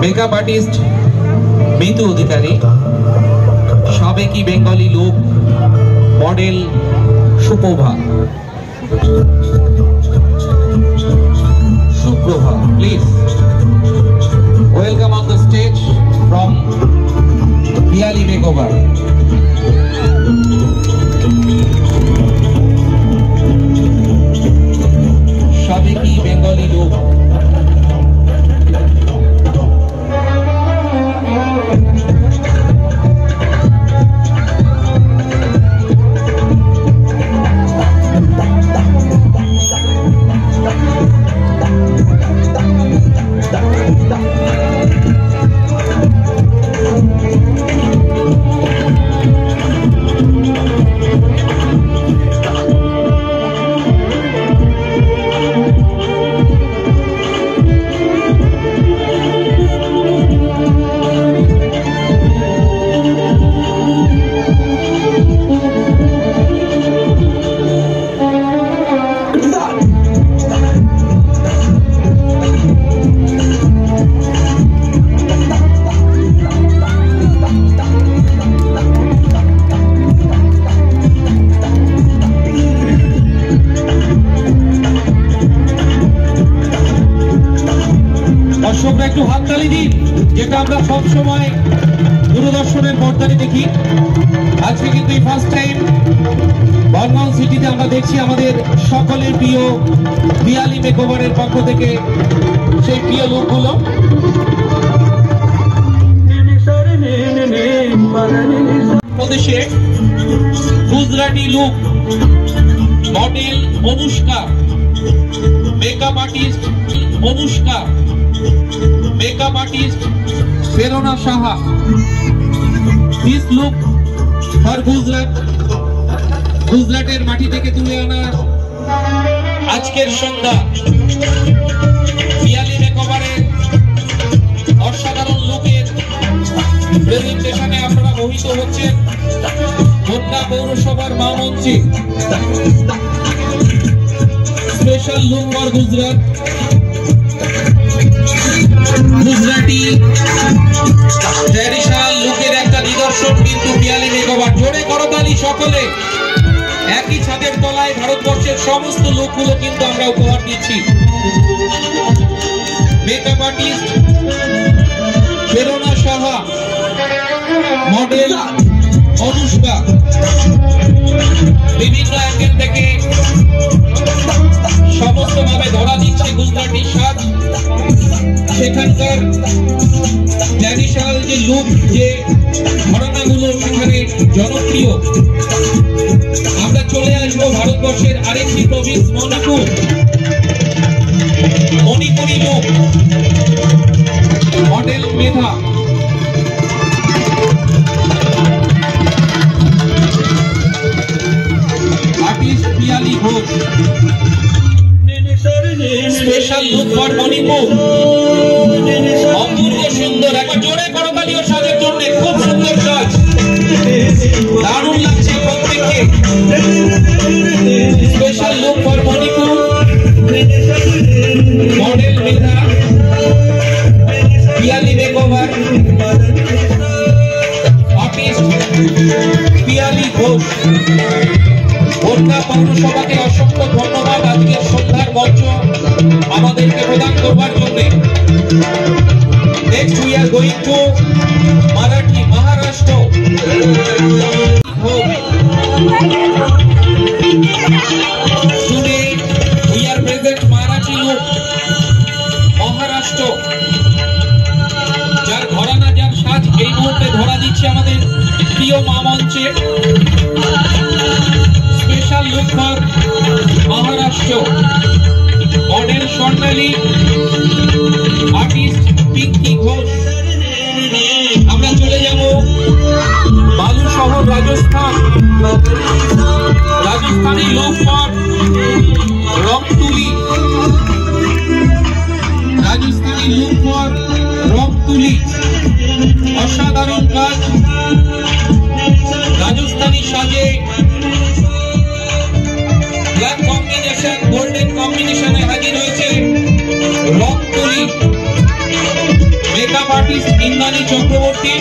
Makeup artist Mitu Adhikari, সাবেকি Bengali look model Suprabha, please welcome on the stage from Piali Makeover. সাবেকি Bengali look একটু হাততালি দিন, যেটা আমরা সব সময় দূরদর্শনের পর্দায় দেখি। আজকে কিন্তু এই ফার্স্ট টাইম বর্ধমান সিটিতে আমরা দেখছি আমাদের সকলের প্রিয় পিয়ালি মেকওভারের পক্ষ থেকে সেই প্রিয় লুকগুলো। প্রদেশে Gujarati look model Anushka, makeup artist Anushka, makeup artist Prerana Saha. This look for Gujarat, গুজরাটের মাটি থেকে তুলে আনা আজকের সন্ধ্যা পিয়ালি মেকওভারের অসাধারণ লুকের প্রেজেন্টেশনে আপনারা মোহিত হচ্ছেন। বনগাঁ পৌরসভার মা মঞ্চে special look for Gujarat, Gujarati traditional লুকের একটা নিদর্শন কিন্তু পিয়ালি মেকওভার। জোরে করতালি সকলে। একই ছাদের তলায় ভারতবর্ষের সমস্ত লুকগুলো কিন্তু আমরা উপহার দিচ্ছি। Makeup artist Prerana Saha, model Anushka, বিভিন্ন অ্যাঙ্গেল থেকে সমস্ত ভাবে ধরা দিচ্ছে গুজরাটি সাজ। সেখানকার ট্র্যাডিশনাল যে লুক, যে ঘরানাগুলো সেখানে জনপ্রিয়। আমরা চলে আসবো ভারতবর্ষের আরেকটি province Manipur, Manipuri look model Medha, artist Piali Ghosh. Special look for Manipur, অপূর্ব সুন্দর। একবার জোরে করতালি ও সাজের জন্য। খুব সুন্দর সাজ, দারুণ লাগছে প্রত্যেককে। Special look for Manipur, model Medha, Piali makeover, artist Piali Ghosh. Bangaon পৌরসভাকে অসংখ্য ধন্যবাদ আজকের সন্ধ্যার মঞ্চ আমাদেরকে প্রদান করবার জন্য। Next we are going to Marathi, Maharashtra. Today we are present Marathi look, Maharashtra. যার ঘরানা, যার সাজ এই মুহূর্তে ধরা দিচ্ছে আমাদের প্রিয় মা মঞ্চে। Special look for Maharashtra, model Swarnali, artist Pinki Ghosh. আমরা চলে যাব বালু শহর Rajasthan, Rajasthani look for Rangtuli, Rajasthani look for Rangtuli. অসাধারণ কাজ, রাজস্থানী সাজে ব্ল্যাক কম্বিনেশন, গোল্ডেন কম্বিনেশনে হাজির হয়েছে রংতুলি। Makeup artist Indrani Chakraborty.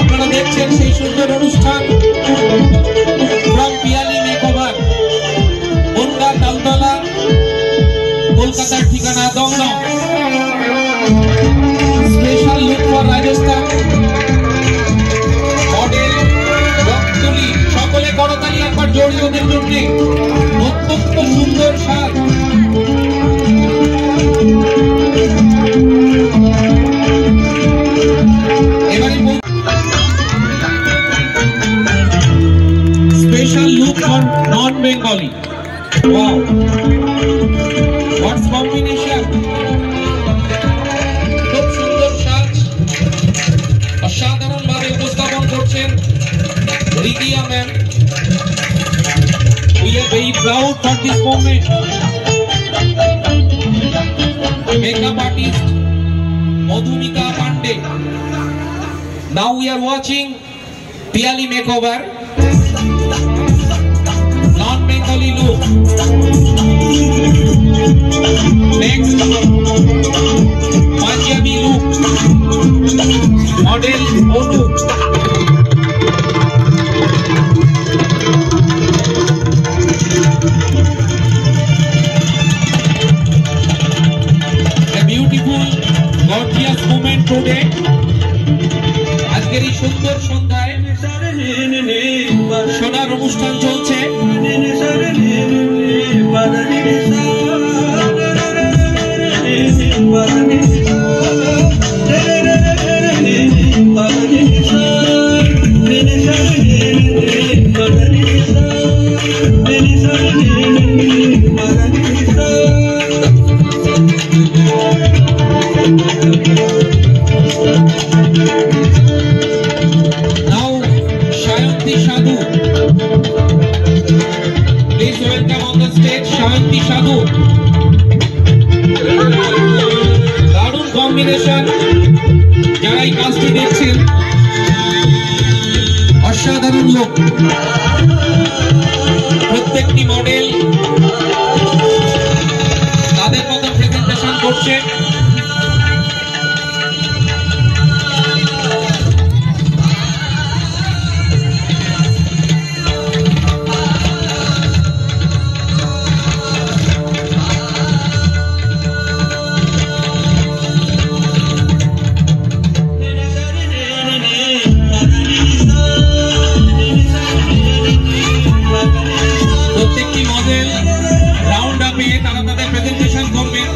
আপনারা দেখছেন সেই সুন্দর অনুষ্ঠান ফ্রম পিয়ালি মেকওভার, বনগাঁ তালতলা, কলকাতার ঠিকানা Dumdum. Special look for Rajasthan, model Raktali, সকলে করতালি একবার জোরে ওদের জন্য। অত্যন্ত সুন্দর সাজ। এবারে special look for non Bengali. Wow, what's combination! খুব সুন্দর সাজ, অসাধারণ ভাবে উপস্থাপন করছেন Ridiya ma'am. We are very proud for this moment. Makeup artist Madhumika Pandey. Now we are watching Piali Makeover, non-Bengali look. Next, Punjabi look, model Onu. A beautiful, gorgeous moment today. আজকের এই সুন্দর সন্ধ্যায় সোনার অনুষ্ঠান চলছে। দারুণ কম্বিনেশন। যারা এই কাজটি দেখছেন, অসাধারণ লোক। প্রত্যেকটি মডেল তাদের মতো প্রেজেন্টেশন করছে। প্রত্যেকটি মডেল রাউন্ড আপে তারা তাদের প্রেজেন্টেশন করবেন।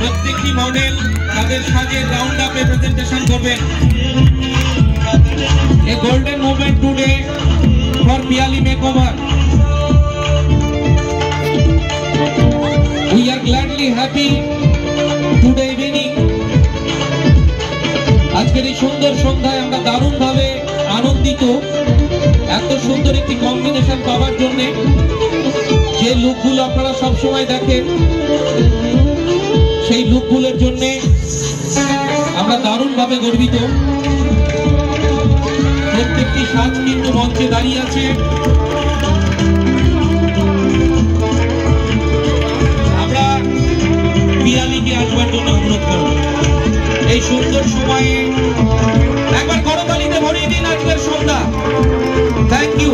প্রত্যেকটি মডেল তাদের সাজের রাউন্ড আপে প্রেজেন্টেশন করবেন। A golden moment today for Piali Makeover. We are gladly happy today evening. আজকের এই সুন্দর সন্ধ্যায় আমরা দারুণ ভাবে আনন্দিত এত সুন্দর একটি কম্বিনেশন পাওয়ার জন্য। যে লুকগুলো আপনারা সবসময় দেখেন, সেই লুকগুলোর জন্য আমরা দারুণ ভাবে গর্বিত। প্রত্যেকটি সাজ কিন্তু মঞ্চে দাঁড়িয়ে আছে। আমরা পিয়ালিকে আসবার জন্য অনুরোধ করব। এই সুন্দর সময়ে একবার করতালিতে ভরিয়ে দিন আজকের সন্ধ্যা। Thank you.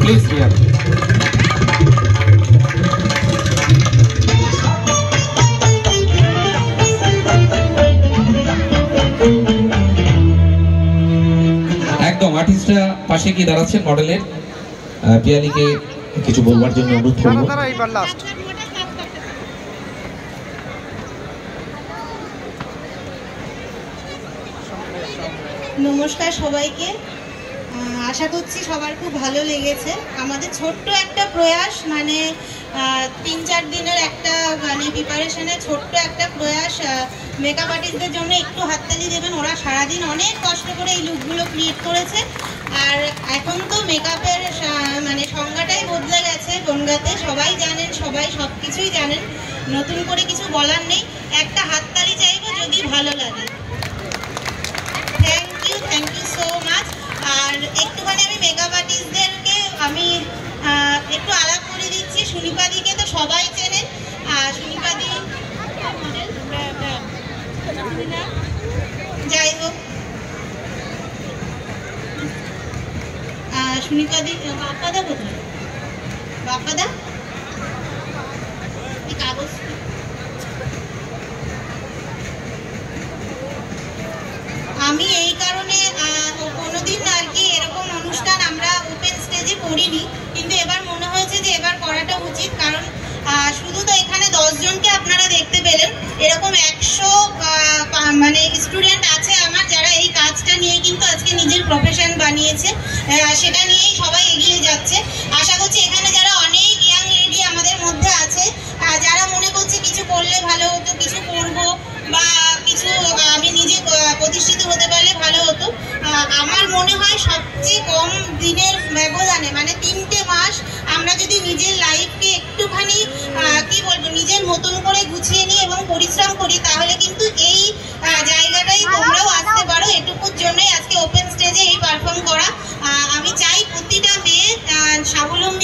প্লিজ পিয়ালি। একদম আর্টিস্টরা পাশে কি দাঁড়াচ্ছেন মডেলের। পিয়ালিকে কিছু বলবার জন্য অনুরোধ করব। নমস্কার সবাইকে। আশা করছি সবার খুব ভালো লেগেছে। আমাদের ছোট্ট একটা প্রয়াস, মানে 3-4 দিনের একটা মানে প্রিপারেশনের ছোট্ট একটা প্রয়াস। মেকআপ আর্টিস্টদের জন্য একটু হাততালি দেবেন। ওরা সারাদিন অনেক কষ্ট করে এই লুকগুলো ক্রিয়েট করেছে। আর এখন তো মেকআপের মানে সংজ্ঞাটাই বদলে গেছে বনগাঁতে, সবাই জানেন, সবাই সব কিছুই জানেন, নতুন করে কিছু বলার নেই। একটা হাততালি চাইবো যদি ভালো লাগে। Thank you so much. আর একটুখানি আমি মেকআপ আর্টিস্টদেরকে আমি একটু আলাপ করে দিচ্ছি। সুনিপাদিকে বাপ্পাদা কাগজ আমি এই কারণে কোনোদিন আর কি এরকম অনুষ্ঠান আমরা ওপেন স্টেজে করিনি, কিন্তু এবার মনে হয়েছে যে এবার করাটা উচিত। কারণ শুধু তো এখানে 10 জনকে আপনারা দেখতে পেলেন, এরকম 100 মানে স্টুডেন্ট আছে আমার যারা এই কাজটা নিয়ে কিন্তু আজকে নিজের প্রফেশন বানিয়েছে, সেটা নিয়েই সবাই এগিয়ে যাচ্ছে। আশা করছি এখানে যারা অনেক ইয়াং লেডি আমাদের মধ্যে আছে, যারা মনে করছে কিছু করলে ভালো হতো, কিছু করব বা কিছু আমি নিজে প্রতিষ্ঠিত হতে পারলে ভালো হতো, আমার মনে হয় সবচেয়ে কম দিনের ব্যবধানে মানে 3টে মাস আমরা যদি নিজের লাইফকে একটুখানি কি বলবো নিজের মতন করে গুছিয়ে নিই এবং পরিশ্রম করি, তাহলে কিন্তু এই জায়গাটাই তোমরাও আসতে পারো। এটুকুর জন্যই আজকে ওপেন স্টেজে এই পারফর্ম করা। আমি চাই প্রতিটা মেয়ে স্বাবলম্বী